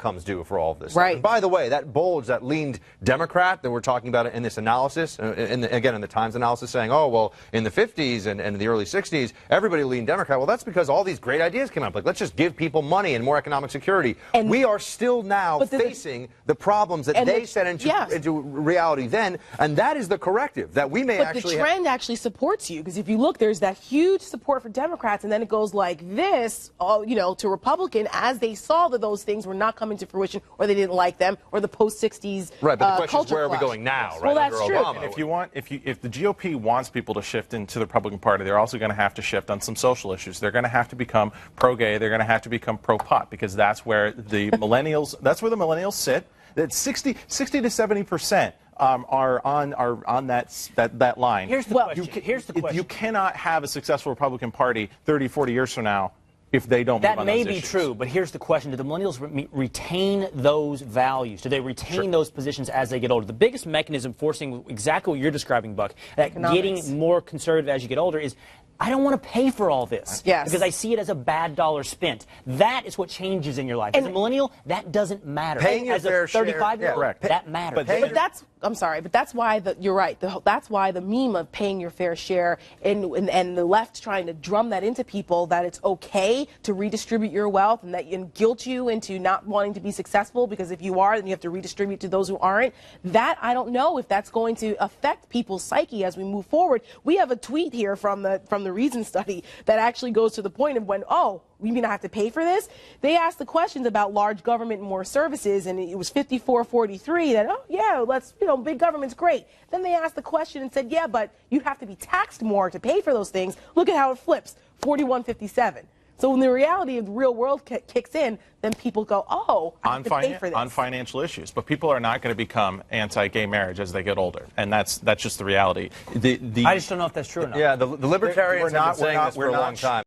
comes due for all of this. Right. And by the way, that bulge that leaned Democrat that we're talking about in this analysis, again in the Times analysis, saying, oh, well, in the 50s and the early 60s, everybody leaned Democrat. Well, that's because all these great ideas came up. Like, let's just give people money and more economic security. And we are still now facing the problems that they set into reality then, and that is the corrective that we may actually. But the trend actually supports you, because if you look, there's that huge support for Democrats, and then it goes like this, to Republican, as they saw that those things were not coming to fruition, or they didn't like them, or the post-60s right. But the question is, where clash. are we going now? Right, well, that's under true. Obama. And if the GOP wants people to shift into the Republican Party, they're also going to have to shift on some social issues. They're going to have to become pro-gay. They're going to have to become pro-pot, because that's where the millennials sit. That 60 to 70%. Are on that line. Here's the question. You cannot have a successful Republican Party 30, 40 years from now if they don't move on those issues. That may be true, but here's the question. Do the millennials retain those values? Do they retain those positions as they get older? The biggest mechanism forcing exactly what you're describing, Buck, that getting more conservative as you get older is, I don't want to pay for all this. Yes. Because I see it as a bad dollar spent. That is what changes in your life. As a millennial, that doesn't matter. Paying your as a fair 35-year-old, that matters. But that's why you're right. That's why the meme of paying your fair share and the left trying to drum that into people, that it's okay to redistribute your wealth and guilt you into not wanting to be successful, because if you are, then you have to redistribute to those who aren't. That, I don't know if that's going to affect people's psyche as we move forward. We have a tweet here from the Reason study that actually goes to the point of when, we mean I have to pay for this? They asked the questions about large government and more services, and it was 54-43 that, big government's great. Then they asked the question and said, yeah, but you have to be taxed more to pay for those things. Look at how it flips, 41-57. So when the reality of the real world kicks in, then people go, I have to pay for this. On financial issues. But people are not going to become anti-gay marriage as they get older. And that's just the reality. I just don't know if that's true or not. Yeah, the libertarians have been saying this for a long time.